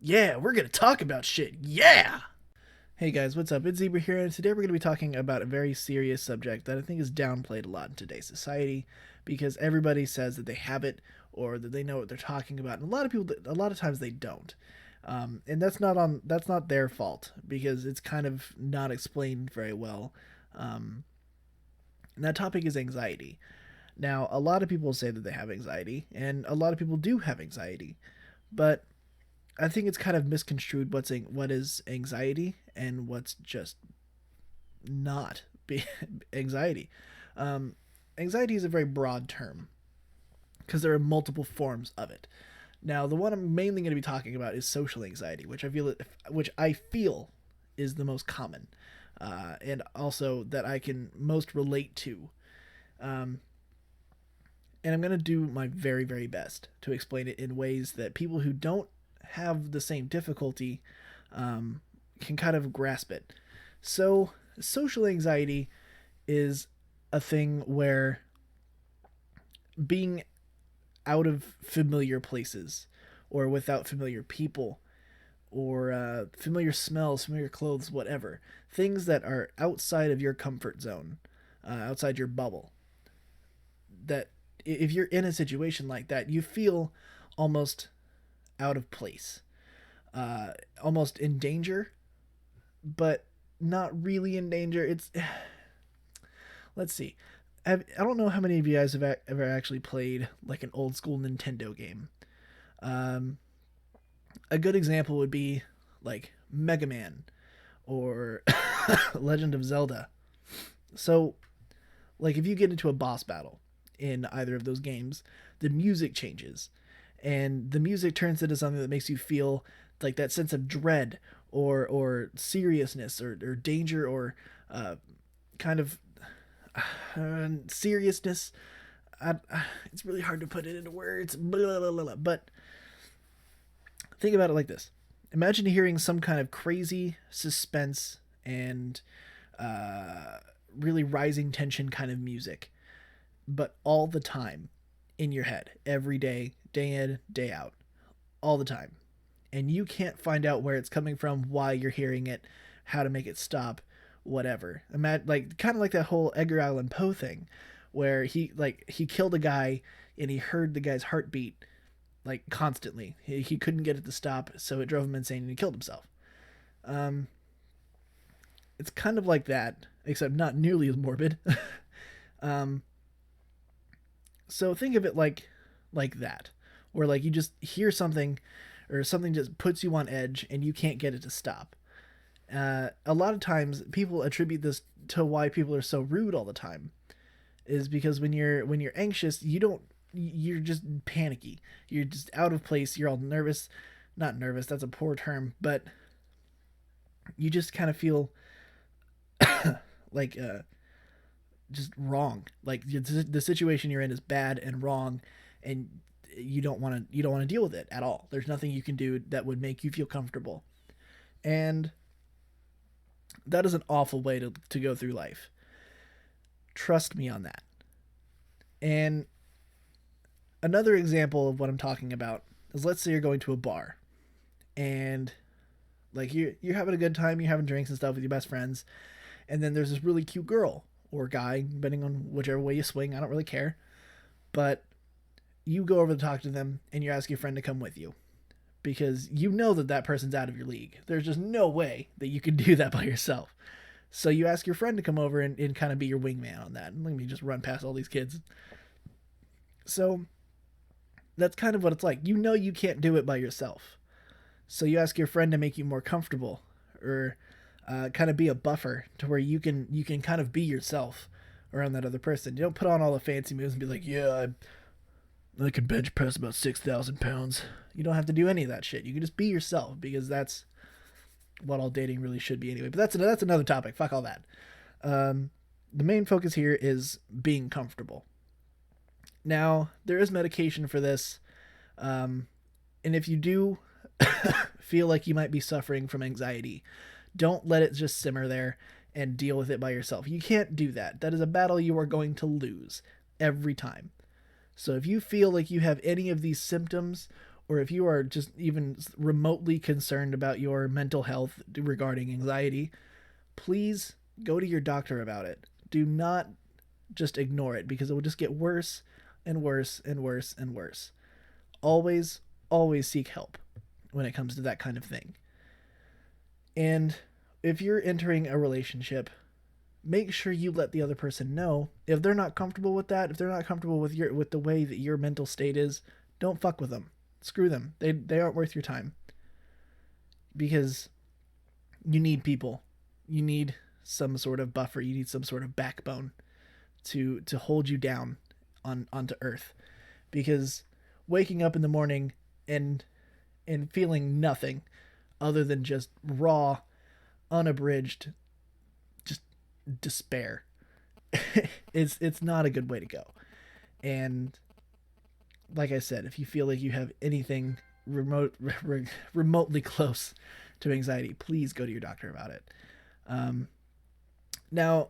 Yeah, we're gonna talk about shit. Yeah! Hey guys, what's up? It's Zebra here, and today we're going to be talking about a very serious subject that I think is downplayed a lot in today's society because everybody says that they have it or that they know what they're talking about, and a lot of people, a lot of times they don't. And that's not their fault because it's kind of not explained very well. And that topic is anxiety. Now, a lot of people say that they have anxiety, and a lot of people do have anxiety, but I think it's kind of misconstrued what is anxiety and what's just not anxiety. Um, Anxiety is a very broad term because there are multiple forms of it. Now, the one I'm mainly going to be talking about is social anxiety, which I feel is the most common, and also that I can most relate to. Um, and I'm going to do my very, very best to explain it in ways that people who don't have the same difficulty can kind of grasp it. So, social anxiety is a thing where being out of familiar places or without familiar people or familiar smells, familiar clothes, whatever, things that are outside of your comfort zone, outside your bubble, that if you're in a situation like that, you feel almost out of place, almost in danger, but not really in danger. It's let's see. I don't know how many of you guys have ever actually played like an old school Nintendo game. Um, a good example would be like Mega Man or Legend of Zelda. So, like if you get into a boss battle in either of those games, the music changes, and the music turns into something that makes you feel like that sense of dread or seriousness or danger or kind of seriousness. It's really hard to put it into words, blah, blah, blah, blah. But think about it like this: imagine hearing some kind of crazy suspense and uh, really rising tension kind of music, but all the time in your head, every day, day in, day out, all the time. And you can't find out where it's coming from, why you're hearing it, how to make it stop, whatever. Imagine, like kind of like that whole Edgar Allan Poe thing, where he killed a guy and he heard the guy's heartbeat like constantly. He couldn't get it to stop, so it drove him insane and he killed himself. Um, it's kind of like that, except not nearly as morbid. um, so think of it like that, where like you just hear something or something just puts you on edge and you can't get it to stop. A lot of times people attribute this to why people are so rude all the time is because when you're anxious, you're just panicky. You're just out of place. You're all nervous. Not nervous, that's a poor term, but you just kind of feel like just wrong. Like the situation you're in is bad and wrong, and you don't want to deal with it at all. There's nothing you can do that would make you feel comfortable, and that is an awful way to go through life. Trust me on that. And another example of what I'm talking about is, let's say you're going to a bar and like you're having a good time, you're having drinks and stuff with your best friends, and then there's this really cute girl or guy, depending on whichever way you swing. I don't really care, but you go over to talk to them and you ask your friend to come with you because you know that that person's out of your league. There's just no way that you can do that by yourself. So you ask your friend to come over and kind of be your wingman on that. Let me just run past all these kids. So that's kind of what it's like. You know you can't do it by yourself. So you ask your friend to make you more comfortable or kind of be a buffer to where you can kind of be yourself around that other person. You don't put on all the fancy moves and be like, yeah, I can bench press about 6,000 pounds. You don't have to do any of that shit. You can just be yourself because that's what all dating really should be anyway. But that's another topic. Fuck all that. The main focus here is being comfortable. Now there is medication for this, and if you do feel like you might be suffering from anxiety, don't let it just simmer there and deal with it by yourself. You can't do that. That is a battle you are going to lose every time. So if you feel like you have any of these symptoms or if you are just even remotely concerned about your mental health regarding anxiety, please go to your doctor about it. Do not just ignore it, because it will just get worse and worse and worse and worse. Always, always seek help when it comes to that kind of thing. And if you're entering a relationship, make sure you let the other person know. If they're not comfortable with that, if they're not comfortable with the way that your mental state is, don't fuck with them. Screw them. They aren't worth your time. Because you need people. You need some sort of buffer. You need some sort of backbone to hold you down onto earth. Because waking up in the morning and feeling nothing other than just raw, unabridged, just despair. It's not a good way to go. And like I said, if you feel like you have anything remotely close to anxiety, please go to your doctor about it. Now,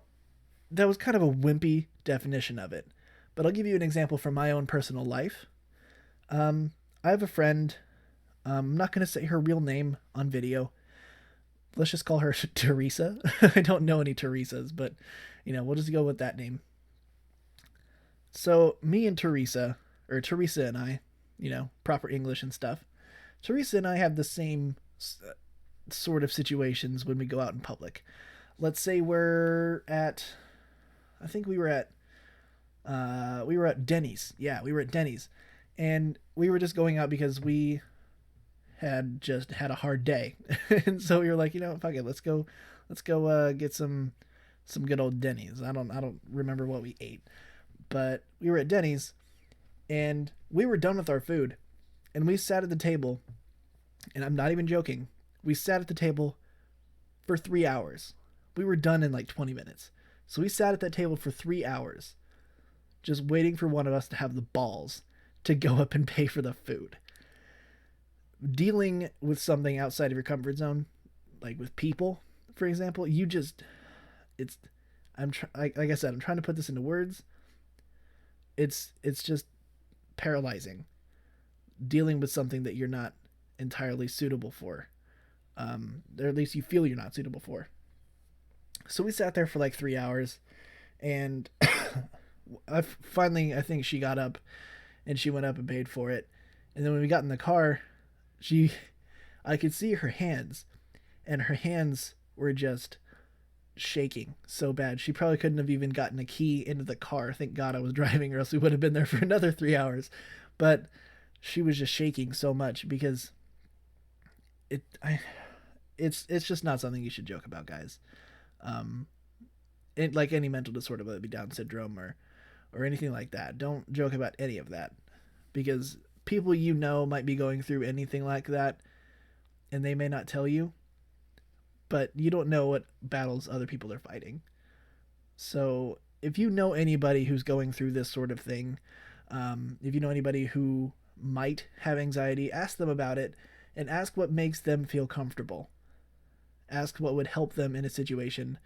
that was kind of a wimpy definition of it, but I'll give you an example from my own personal life. I have a friend. I'm not going to say her real name on video. Let's just call her Teresa. I don't know any Teresas, but we'll just go with that name. So me and Teresa, or Teresa and I, proper English and stuff. Teresa and I have the same sort of situations when we go out in public. Let's say I think we were at Denny's. Yeah, we were at Denny's, and we were just going out because we had just had a hard day, and so we were like, fuck it, let's go get some good old Denny's. I don't remember what we ate, but we were at Denny's, and we were done with our food, and we sat at the table, and I'm not even joking. We sat at the table for 3 hours. We were done in like 20 minutes. So we sat at that table for 3 hours, just waiting for one of us to have the balls to go up and pay for the food. Dealing with something outside of your comfort zone, like with people, for example, like I said, I'm trying to put this into words. It's just paralyzing. Dealing with something that you're not entirely suitable for, or at least you feel you're not suitable for. So we sat there for like 3 hours, and I think she got up, and she went up and paid for it. And then when we got in the car, I could see her hands, and her hands were just shaking so bad. She probably couldn't have even gotten a key into the car. Thank God I was driving, or else we would have been there for another 3 hours. But she was just shaking so much because it's just not something you should joke about, guys. Like any mental disorder, whether it be Down syndrome or anything like that, don't joke about any of that, because people might be going through anything like that, and they may not tell you, but you don't know what battles other people are fighting. So if you know anybody who's going through this sort of thing, if you know anybody who might have anxiety, ask them about it, and ask what makes them feel comfortable. Ask what would help them in a situation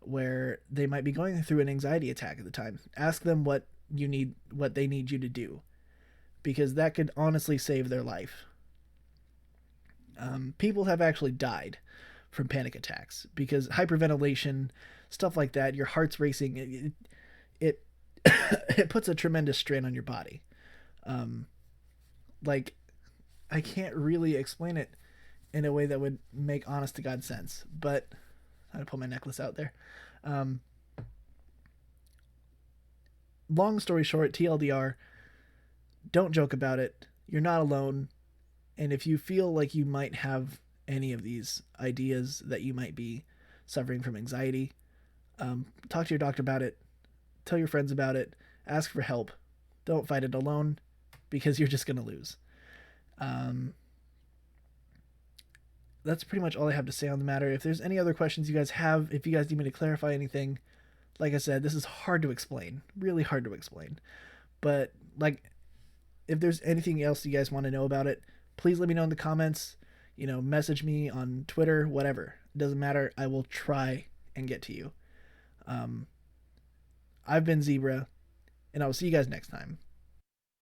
where they might be going through an anxiety attack at the time. Ask them what they need you to do, because that could honestly save their life. People have actually died from panic attacks because hyperventilation, stuff like that, your heart's racing, it it puts a tremendous strain on your body. Like, I can't really explain it in a way that would make honest to God sense, but I'm gonna pull my necklace out there. Long story short, TLDR, don't joke about it. You're not alone. And if you feel like you might have any of these ideas that you might be suffering from anxiety, talk to your doctor about it. Tell your friends about it. Ask for help. Don't fight it alone, because you're just going to lose. That's pretty much all I have to say on the matter. If there's any other questions you guys have, if you guys need me to clarify anything, like I said, this is hard to explain. Really hard to explain. But, if there's anything else you guys want to know about it, please let me know in the comments. Message me on Twitter, whatever. It doesn't matter. I will try and get to you. I've been Zebra, and I will see you guys next time.